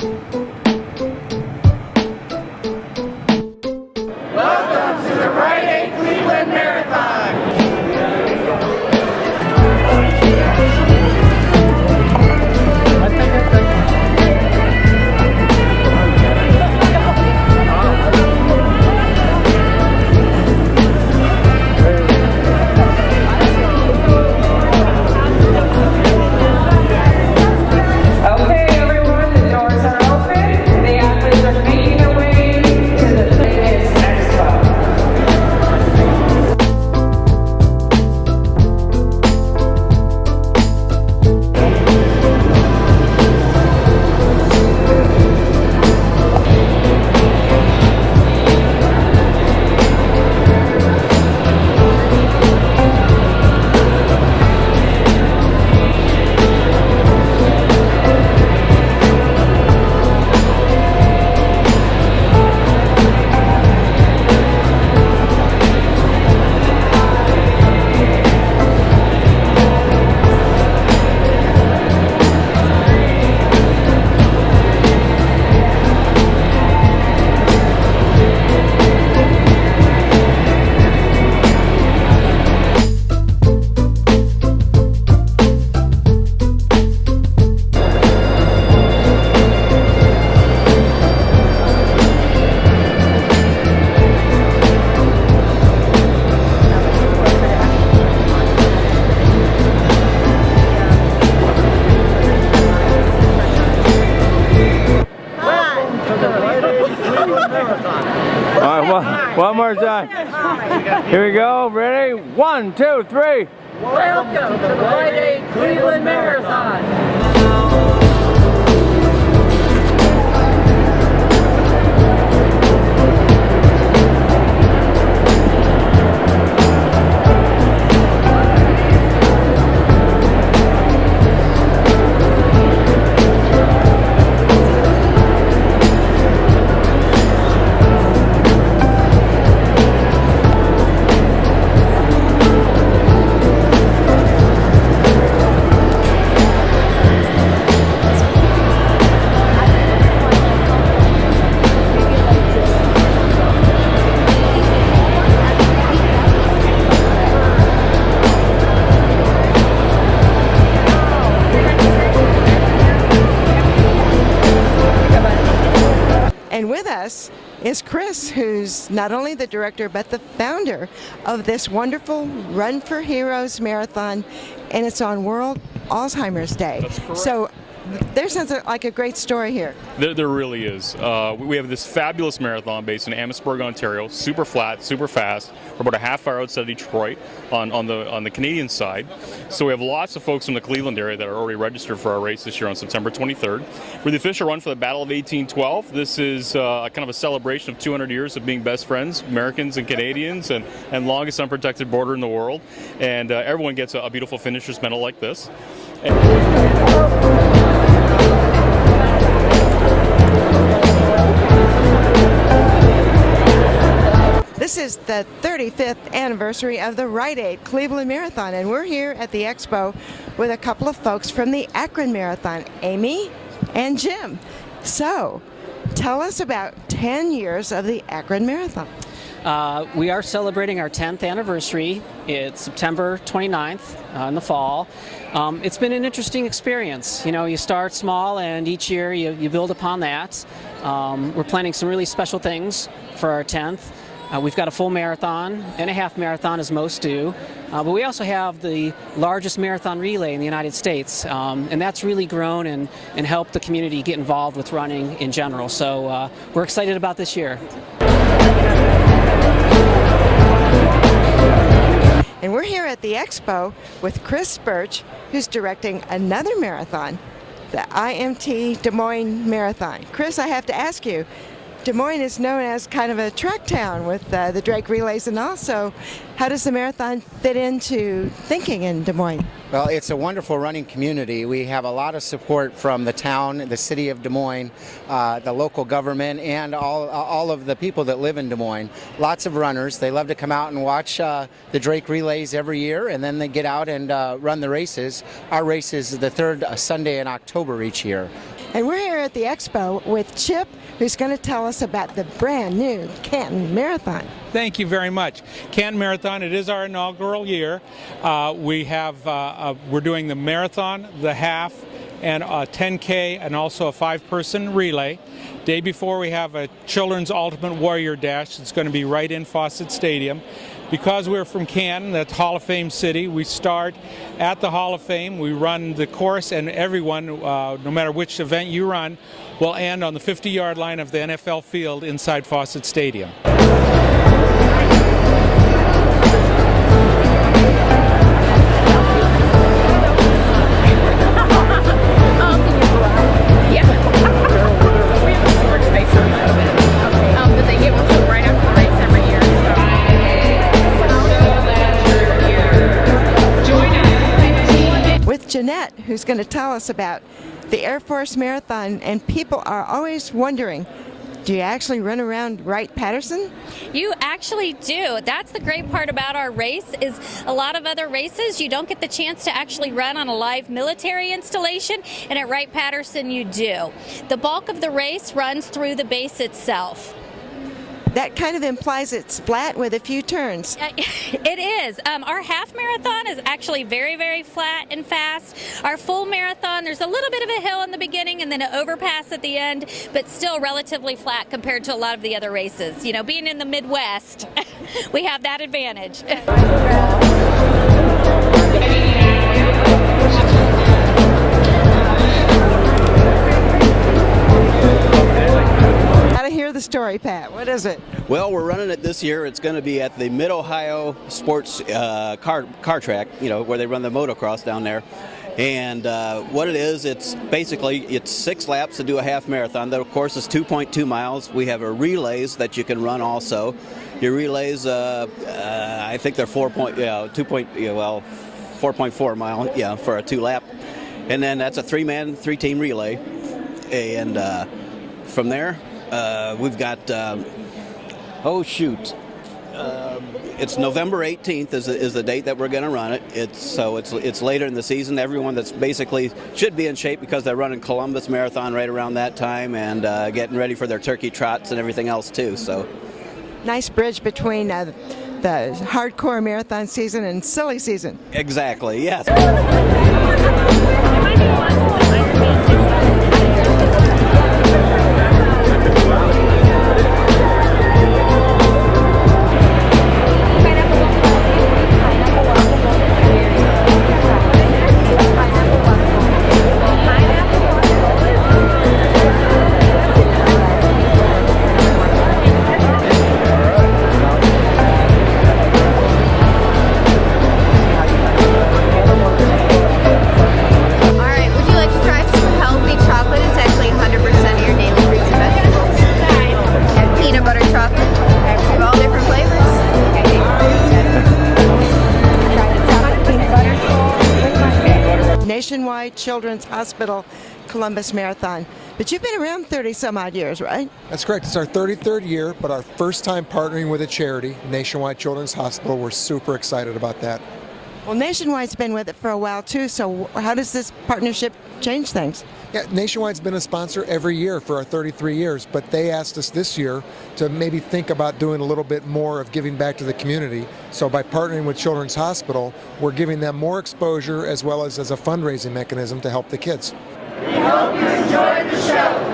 Welcome to the Rite Cleveland Marathon. One more time. Here we go. Ready? 1, 2, 3. Welcome to the Rite Cleveland Marathon. And with us is Chris, who's not only the director but the founder of this wonderful Run for Heroes marathon, and it's on World Alzheimer's Day. That's correct. So there sounds like a great story here. There really is. We have this fabulous marathon based in Amherstburg, Ontario. Super flat, super fast. We're about a half hour outside of Detroit on the Canadian side. So we have lots of folks from the Cleveland area that are already registered for our race this year on September 23rd. We're the official run for the Battle of 1812. This is kind of a celebration of 200 years of being best friends, Americans and Canadians, and longest unprotected border in the world. And everyone gets a beautiful finisher's medal like this. This is the 35th anniversary of the Rite Cleveland Marathon, and we're here at the Expo with a couple of folks from the Akron Marathon, Amy and Jim. So, tell us about 10 years of the Akron Marathon. We are celebrating our 10th anniversary. It's September 29th in the fall. It's been an interesting experience. You know, you start small and each year you build upon that. We're planning some really special things for our 10th. We've got a full marathon and a half marathon, as most do, but we also have the largest marathon relay in the United States, and that's really grown and helped the community get involved with running in general. So we're excited about this year. And we're here at the Expo with Chris Birch, who's directing another marathon, the IMT Des Moines Marathon. Chris, I have to ask you, Des Moines is known as kind of a track town with the Drake relays and all, so how does the marathon fit into thinking in Des Moines? Well, it's a wonderful running community. We have a lot of support from the town, the city of Des Moines, the local government, and all of the people that live in Des Moines. Lots of runners. They love to come out and watch the Drake relays every year, and then they get out and run the races. Our race is the third Sunday in October each year. And we're here at the Expo with Chip, who's going to tell us about the brand new Canton Marathon. Thank you very much. Canton Marathon, it is our inaugural year. We're doing the marathon, the half, and a 10K, and also a 5-person relay. Day before, we have a children's Ultimate Warrior Dash. It's going to be right in Fawcett Stadium. Because we're from Canton, that's Hall of Fame City, we start at the Hall of Fame. We run the course, and everyone, no matter which event you run, will end on the 50-yard line of the NFL field inside Fawcett Stadium. Jeanette, who's going to tell us about the Air Force Marathon, and people are always wondering, do you actually run around Wright-Patterson? You actually do. That's the great part about our race is a lot of other races you don't get the chance to actually run on a live military installation, and at Wright-Patterson you do. The bulk of the race runs through the base itself. That kind of implies it's flat with a few turns. It is. Our half marathon is actually very, very flat and fast. Our full marathon, there's a little bit of a hill in the beginning and then an overpass at the end, but still relatively flat compared to a lot of the other races. You know, being in the Midwest, we have that advantage. Hear the story, Pat. What is it? Well, we're running it this year. It's going to be at the Mid-Ohio Sports car track, you know, where they run the motocross down there. And what it is, it's 6 laps to do a half marathon. That, of course, is 2.2 miles. We have a relays that you can run also. Your relays, I think they're 4.4 mile, yeah, for a 2-lap. And then that's a 3-team relay. And from there, we've got, it's November 18th is the date that we're going to run it. It's later in the season. Everyone that's basically should be in shape because they're running Columbus Marathon right around that time and getting ready for their turkey trots and everything else too. So, nice bridge between the hardcore marathon season and silly season. Exactly. Yes. Nationwide Children's Hospital Columbus Marathon. But you've been around 30 some odd years, right? That's correct. It's our 33rd year, but our first time partnering with a charity, Nationwide Children's Hospital. We're super excited about that. Well, Nationwide's been with it for a while too, so how does this partnership change things? Yeah, Nationwide's been a sponsor every year for our 33 years, but they asked us this year to maybe think about doing a little bit more of giving back to the community. So by partnering with Children's Hospital, we're giving them more exposure as well as a fundraising mechanism to help the kids. We hope you enjoyed the show.